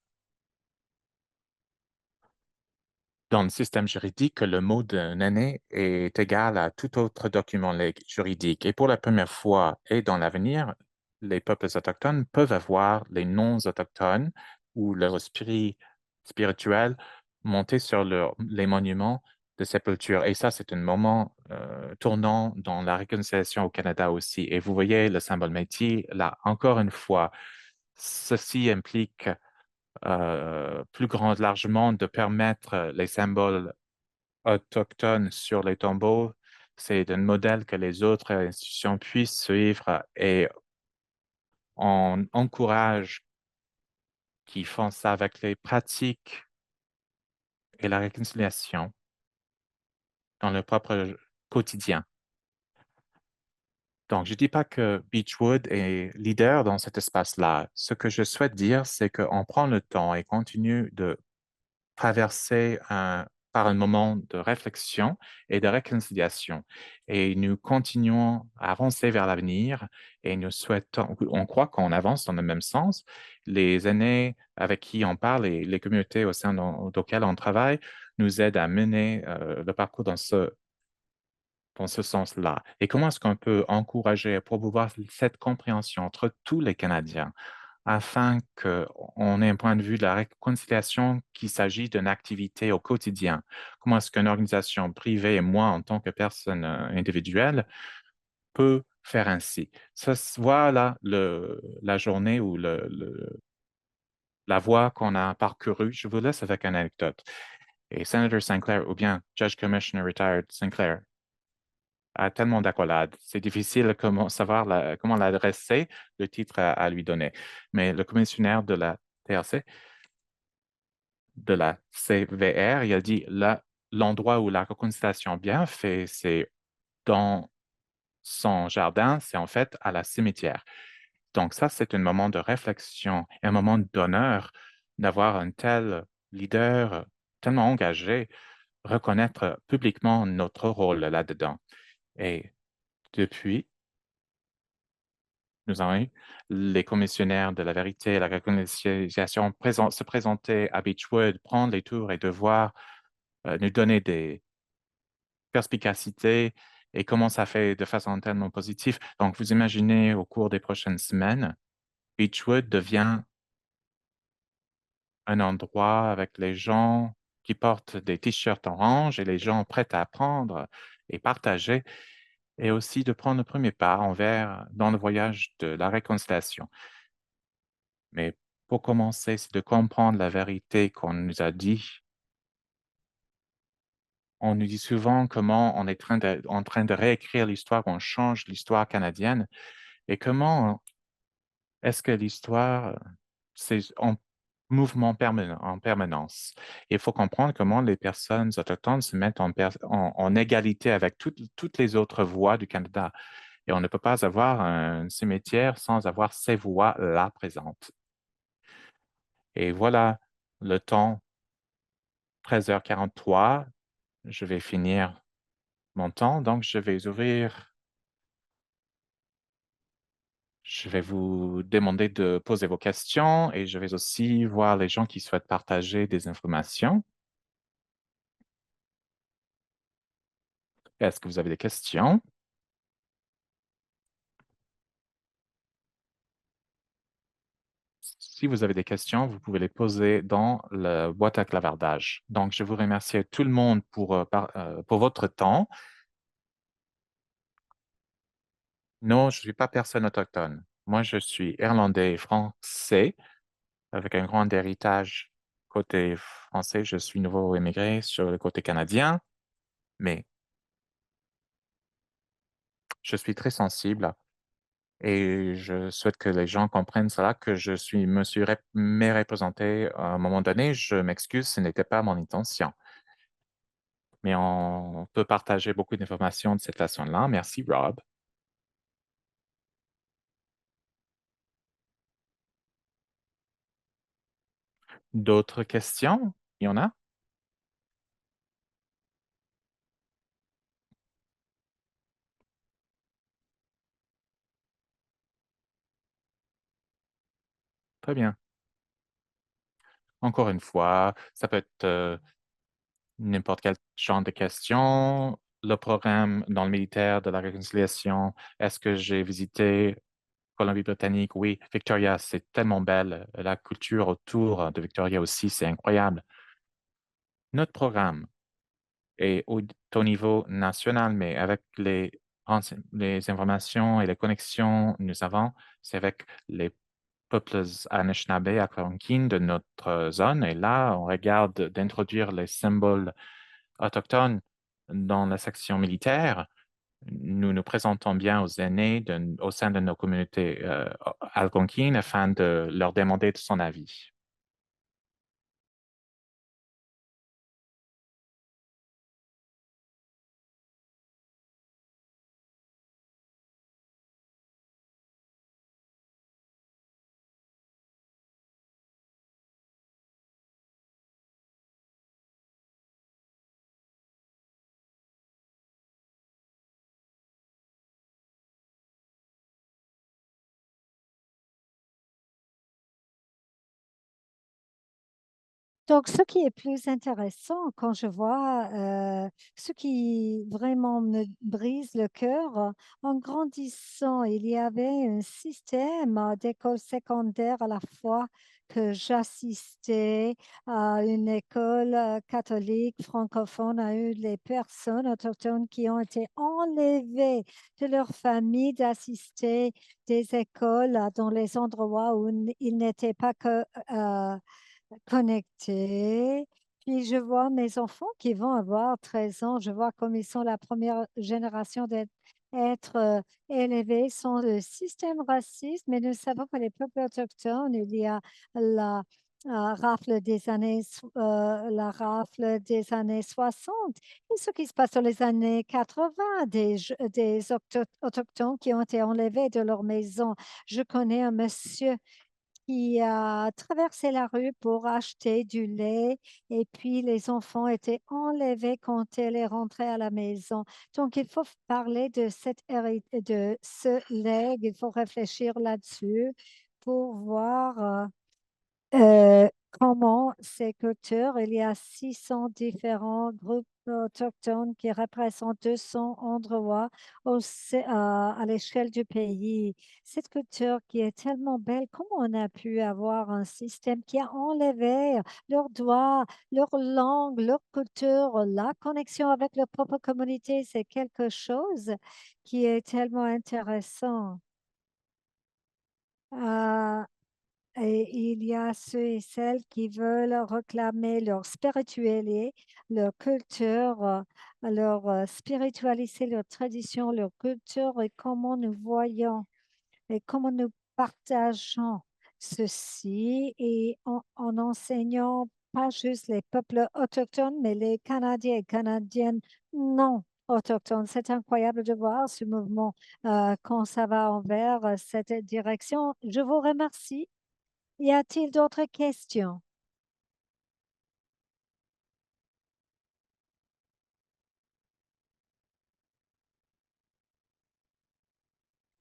dans le système juridique, le mot d'un aîné est égal à tout autre document juridique. Et pour la première fois et dans l'avenir, les peuples autochtones peuvent avoir les noms autochtones ou leur esprit spirituel monté sur les monuments de sépulture. Et ça, c'est un moment tournant dans la réconciliation au Canada aussi. Et vous voyez le symbole Métis, là, encore une fois, ceci implique plus grand, largement de permettre les symboles autochtones sur les tombeaux. C'est un modèle que les autres institutions puissent suivre et on encourage qui font ça avec les pratiques et la réconciliation dans leur propre quotidien. Donc, je ne dis pas que Beechwood est leader dans cet espace-là. Ce que je souhaite dire, c'est qu'on prend le temps et continue de traverser par un moment de réflexion et de réconciliation. Et nous continuons à avancer vers l'avenir et nous souhaitons, on croit qu'on avance dans le même sens. Les aînés avec qui on parle et les communautés au sein auxquelles on travaille nous aident à mener le parcours dans ce sens-là. Et comment est-ce qu'on peut encourager et promouvoir cette compréhension entre tous les Canadiens afin qu'on ait un point de vue de la réconciliation qu'il s'agit d'une activité au quotidien? Comment est-ce qu'une organisation privée et moi, en tant que personne individuelle, peut faire ainsi? Voilà la journée ou la voie qu'on a parcourue. Je vous laisse avec une anecdote. Et Senator Sinclair ou bien Judge Commissioner Retired Sinclair a tellement d'accolades. C'est difficile comment savoir comment l'adresser, le titre à lui donner. Mais le commissionnaire de la TRC, de la CVR, il a dit l'endroit où la reconstitution bien fait, c'est dans son jardin, c'est en fait à la cimetière. Donc ça, c'est un moment de réflexion, un moment d'honneur d'avoir un tel leader tellement engagé, reconnaître publiquement notre rôle là-dedans. Et depuis, nous avons eu les commissionnaires de la vérité et la réconciliation se présenter à Beechwood, prendre les tours et devoir nous donner des perspicacités et comment ça fait de façon tellement positive. Donc, vous imaginez au cours des prochaines semaines, Beechwood devient un endroit avec les gens qui portent des t-shirts orange et les gens prêts à apprendre et partager, et aussi de prendre le premier pas dans le voyage de la réconciliation. Mais pour commencer, c'est de comprendre la vérité qu'on nous a dit. On nous dit souvent comment on est en train de réécrire l'histoire, on change l'histoire canadienne, et comment est-ce que l'histoire, c'est en mouvement permanent, en permanence. Il faut comprendre comment les personnes autochtones se mettent en égalité avec toutes les autres voix du Canada. Et on ne peut pas avoir un cimetière sans avoir ces voix-là présentes. Et voilà le temps, 13h43. Je vais finir mon temps, donc je vais vous demander de poser vos questions et je vais aussi voir les gens qui souhaitent partager des informations. Est-ce que vous avez des questions? Si vous avez des questions, vous pouvez les poser dans la boîte à clavardage. Donc, je vous remercie à tout le monde pour votre temps. Non, je ne suis pas personne autochtone. Moi, je suis irlandais et français avec un grand héritage côté français. Je suis nouveau immigré sur le côté canadien, mais je suis très sensible et je souhaite que les gens comprennent cela, que m'ai représenté à un moment donné. Je m'excuse, ce n'était pas mon intention. Mais on peut partager beaucoup d'informations de cette façon-là. Merci, Rob. D'autres questions? Il y en a? Très bien. Encore une fois, ça peut être n'importe quel genre de questions. Le programme dans le militaire de la réconciliation, est-ce que j'ai visité Colombie-Britannique? Oui. Victoria, c'est tellement belle. La culture autour de Victoria aussi, c'est incroyable. Notre programme est au niveau national, mais avec les informations et les connexions que nous avons, c'est avec les peuples Anishinaabe, Algonquin de notre zone. Et là, on regarde d'introduire les symboles autochtones dans la section militaire. Nous nous présentons bien aux aînés au sein de nos communautés algonquines afin de leur demander de son avis. Donc, ce qui est plus intéressant quand je vois ce qui vraiment me brise le cœur, en grandissant, il y avait un système d'école secondaire à la fois que j'assistais à une école catholique francophone, à eu les personnes autochtones qui ont été enlevées de leur famille d'assister des écoles dans les endroits où ils n'étaient pas que connectés. Puis je vois mes enfants qui vont avoir 13 ans, je vois comme ils sont la première génération d'être être, élevés sans le système raciste, mais nous savons que les peuples autochtones, il y a la, la rafle des années 60 et ce qui se passe dans les années 80, des autochtones qui ont été enlevés de leur maison. Je connais un monsieur qui a traversé la rue pour acheter du lait et puis les enfants étaient enlevés quand elle est rentrée à la maison. Donc, il faut parler de de ce legs, il faut réfléchir là-dessus pour voir comment ces cultures, il y a 600 différents groupes autochtones qui représentent 200 endroits à l'échelle du pays. Cette culture qui est tellement belle, comment on a pu avoir un système qui a enlevé leurs droits, leur langue, leur culture, la connexion avec leur propre communauté, c'est quelque chose qui est tellement intéressant. Euh, et il y a ceux et celles qui veulent réclamer leur spiritualité, leur culture, leur spiritualité, leur tradition, leur culture et comment nous voyons et comment nous partageons ceci et en enseignant pas juste les peuples autochtones, mais les Canadiens et Canadiennes non autochtones. C'est incroyable de voir ce mouvement quand ça va envers cette direction. Je vous remercie. Y a-t-il d'autres questions?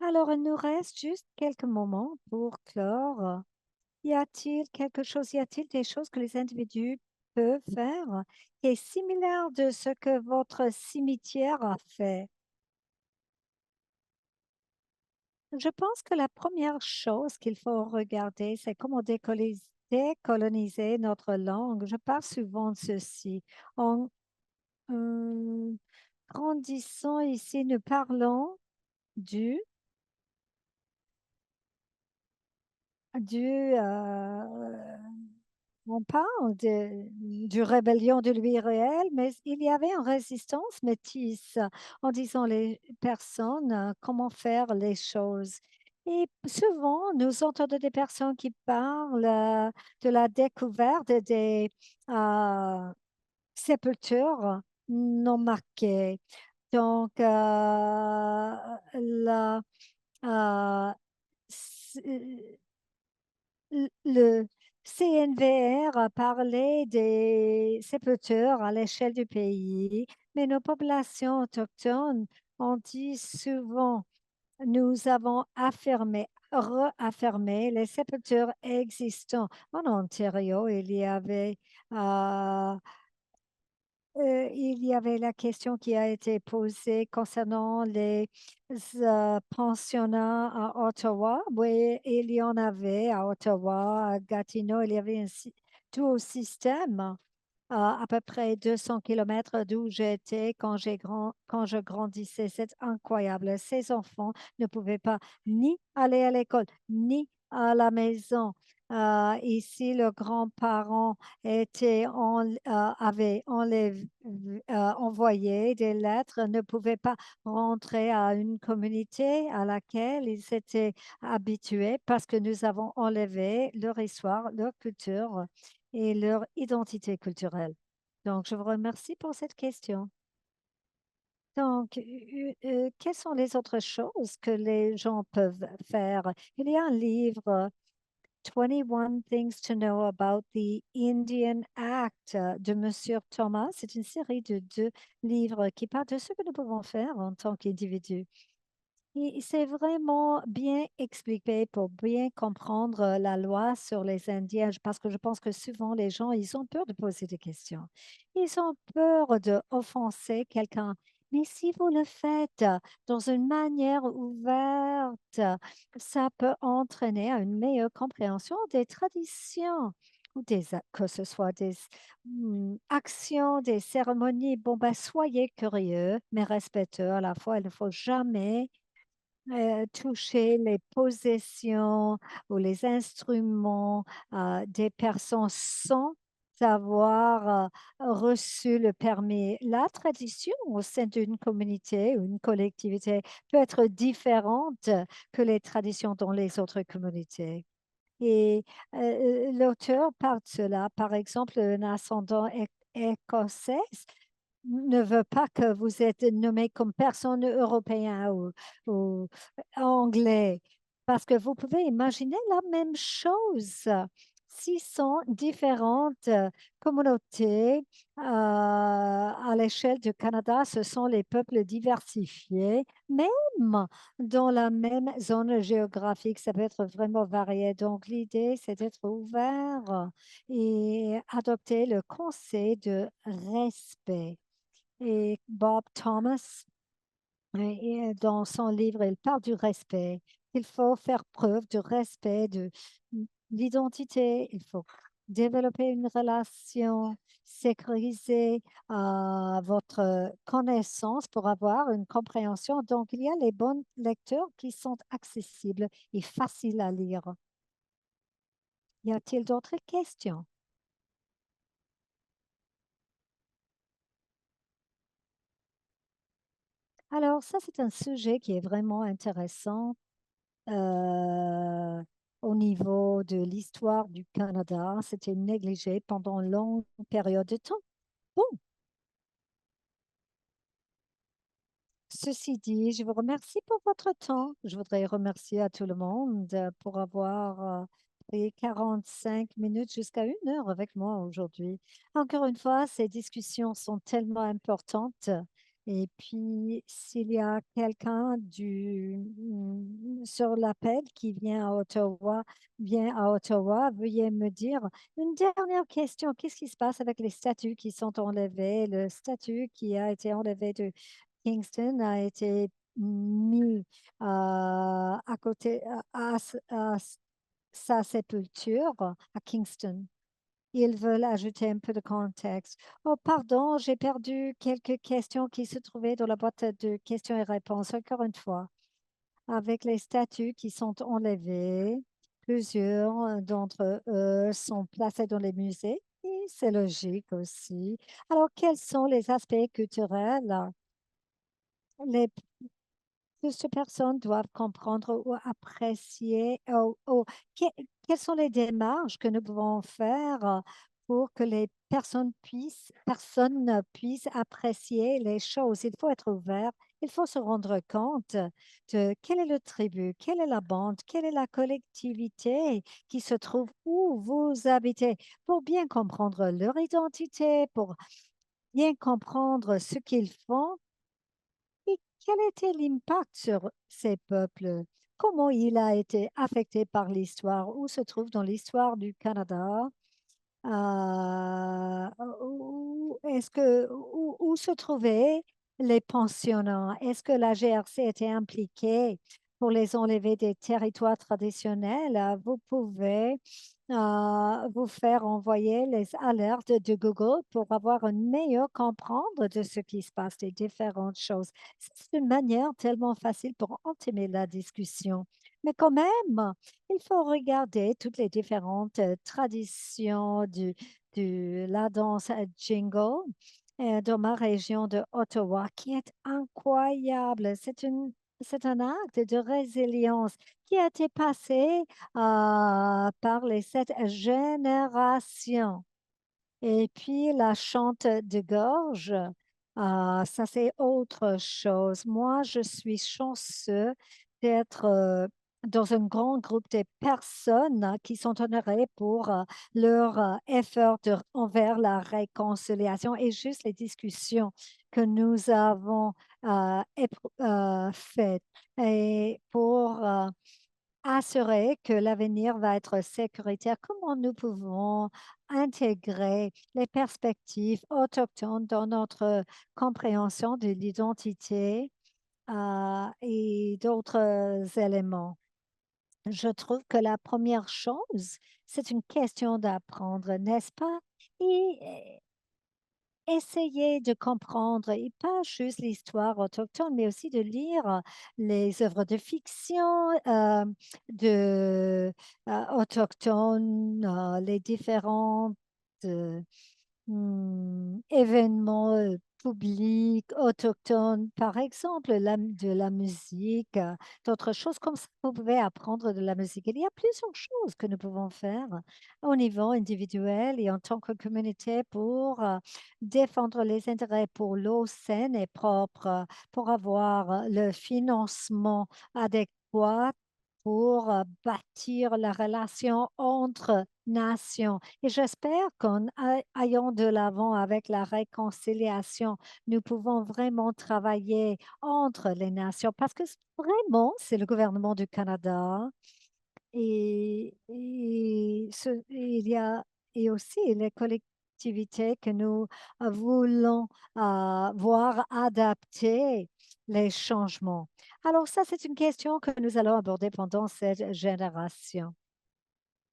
Alors, il nous reste juste quelques moments pour clore. Y a-t-il quelque chose, y a-t-il des choses que les individus peuvent faire qui est similaire de ce que votre cimetière a fait? Je pense que la première chose qu'il faut regarder, c'est comment décoloniser notre langue. Je parle souvent de ceci. En grandissant ici, nous parlons du on parle du rébellion de l'URL, mais il y avait une résistance métisse en disant les personnes comment faire les choses. Et souvent, nous entendons des personnes qui parlent de la découverte des euh, sépultures non marquées. Donc, la, euh, le CNVR a parlé des sépultures à l'échelle du pays, mais nos populations autochtones ont dit souvent, nous avons affirmé, réaffirmé les sépultures existantes. En Ontario, il y avait la question qui a été posée concernant les pensionnats à Ottawa. Oui, il y en avait à Ottawa, à Gatineau, il y avait tout un système à peu près 200 kilomètres d'où j'étais quand je grandissais. C'est incroyable. Ces enfants ne pouvaient pas ni aller à l'école, ni à la maison. Ici, le grand-parent avait envoyé des lettres, ne pouvait pas rentrer à une communauté à laquelle ils s'étaient habitués parce que nous avons enlevé leur histoire, leur culture et leur identité culturelle. Donc, je vous remercie pour cette question. Donc, quelles sont les autres choses que les gens peuvent faire? Il y a un livre, 21 Things to Know About the Indian Act de Monsieur Thomas. C'est une série de 2 livres qui parlent de ce que nous pouvons faire en tant qu'individus. Et c'est vraiment bien expliqué pour bien comprendre la loi sur les Indiens, parce que je pense que souvent les gens, ils ont peur de poser des questions. Ils ont peur de offenser quelqu'un. Mais si vous le faites dans une manière ouverte, ça peut entraîner à une meilleure compréhension des traditions ou que ce soit des actions, des cérémonies. Bon, ben, soyez curieux, mais respectueux à la fois. Il ne faut jamais toucher les possessions ou les instruments des personnes sans avoir reçu le permis. La tradition au sein d'une communauté ou une collectivité peut être différente que les traditions dans les autres communautés. Et l'auteur parle de cela. Par exemple, un ascendant écossais ne veut pas que vous êtes nommé comme personne européen ou anglais, parce que vous pouvez imaginer la même chose. Si sont différentes communautés à l'échelle du Canada, ce sont les peuples diversifiés, même dans la même zone géographique, ça peut être vraiment varié. Donc, l'idée, c'est d'être ouvert et adopter le concept de respect. Et Bob Thomas, dans son livre, il parle du respect. Il faut faire preuve de respect de l'identité. Il faut développer une relation, sécuriser votre connaissance pour avoir une compréhension. Donc, il y a les bons lecteurs qui sont accessibles et faciles à lire. Y a-t-il d'autres questions? Alors, ça, c'est un sujet qui est vraiment intéressant au niveau de l'histoire du Canada. C'était négligé pendant une longue période de temps. Bon, ceci dit, je vous remercie pour votre temps. Je voudrais remercier à tout le monde pour avoir pris 45 minutes jusqu'à 1 heure avec moi aujourd'hui. Encore une fois, ces discussions sont tellement importantes. Et puis, s'il y a quelqu'un sur l'appel qui vient à Ottawa, veuillez me dire une dernière question. Qu'est-ce qui se passe avec les statues qui sont enlevées? Le statut qui a été enlevé de Kingston a été mis à côté, sa sépulture à Kingston. Ils veulent ajouter un peu de contexte. Oh, pardon, j'ai perdu quelques questions qui se trouvaient dans la boîte de questions et réponses. Encore une fois, avec les statues qui sont enlevées, plusieurs d'entre eux sont placés dans les musées et c'est logique aussi. Alors, quels sont les aspects culturels les que ces personnes doivent comprendre ou apprécier quelles sont les démarches que nous pouvons faire pour que les personnes puissent apprécier les choses. Il faut être ouvert, il faut se rendre compte de quel est le tribu, quelle est la bande, quelle est la collectivité qui se trouve où vous habitez pour bien comprendre leur identité, pour bien comprendre ce qu'ils font et quel était l'impact sur ces peuples? Comment il a été affecté par l'histoire? Où se trouve dans l'histoire du Canada? Où se trouvaient les pensionnats? Est-ce que la GRC était impliquée pour les enlever des territoires traditionnels? Vous pouvez vous faire envoyer les alertes de Google pour avoir une meilleure comprendre de ce qui se passe, des différentes choses. C'est une manière tellement facile pour entamer la discussion. Mais quand même, il faut regarder toutes les différentes traditions de la danse jingle dans ma région de Ottawa, qui est incroyable. C'est un acte de résilience qui a été passé par les 7 générations. Et puis la chante de gorge, ça c'est autre chose. Moi, je suis chanceux d'être dans un grand groupe de personnes qui sont honorées pour leur effort envers la réconciliation et juste les discussions que nous avons faites. Et pour assurer que l'avenir va être sécuritaire, comment nous pouvons intégrer les perspectives autochtones dans notre compréhension de l'identité et d'autres éléments. Je trouve que la première chose, c'est une question d'apprendre, n'est-ce pas? Et essayer de comprendre, et pas juste l'histoire autochtone, mais aussi de lire les œuvres de fiction de autochtones, les différentes événements publics, autochtones, par exemple, de la musique, d'autres choses comme ça. Vous pouvez apprendre de la musique. Il y a plusieurs choses que nous pouvons faire au niveau individuel et en tant que communauté pour défendre les intérêts pour l'eau saine et propre, pour avoir le financement adéquat pour bâtir la relation entre nations. Et j'espère qu'en allant de l'avant avec la réconciliation, nous pouvons vraiment travailler entre les nations parce que vraiment, c'est le gouvernement du Canada il y a et aussi les collectivités que nous voulons voir adapter les changements. Alors ça, c'est une question que nous allons aborder pendant cette génération.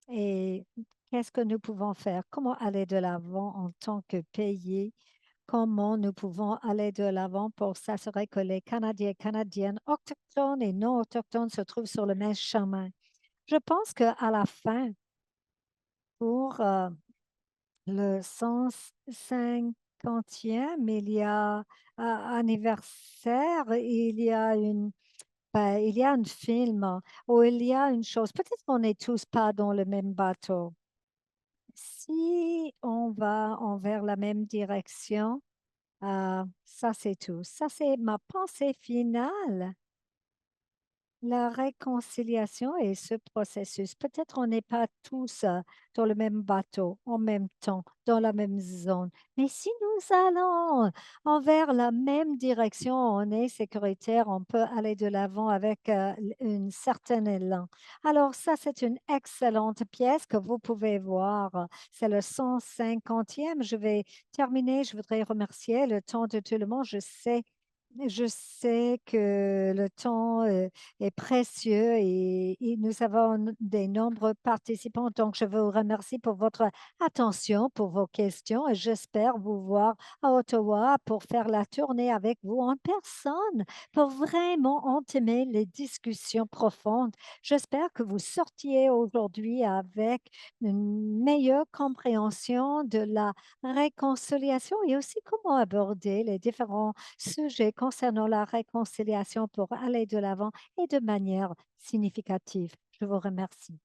Et qu'est-ce que nous pouvons faire? Comment aller de l'avant en tant que pays? Comment nous pouvons aller de l'avant pour s'assurer que les Canadiens, Canadiennes, autochtones et non autochtones se trouvent sur le même chemin? Je pense qu'à la fin, pour le 150e, anniversaire, il y a un film où il y a une chose. Peut-être qu'on n'est tous pas dans le même bateau. Si on va envers la même direction, ça c'est tout. Ça c'est ma pensée finale. La réconciliation et ce processus, peut-être on n'est pas tous dans le même bateau en même temps, dans la même zone, mais si nous allons envers la même direction, on est sécuritaire, on peut aller de l'avant avec une certaine élan. Alors ça, c'est une excellente pièce que vous pouvez voir. C'est le 150e. Je vais terminer. Je voudrais remercier le temps de tout le monde. Je sais que le temps est précieux et nous avons des nombreux participants. Donc, je vous remercie pour votre attention, pour vos questions et j'espère vous voir à Ottawa pour faire la tournée avec vous en personne, pour vraiment entamer les discussions profondes. J'espère que vous sortiez aujourd'hui avec une meilleure compréhension de la réconciliation et aussi comment aborder les différents sujets concernant la réconciliation pour aller de l'avant et de manière significative. Je vous remercie.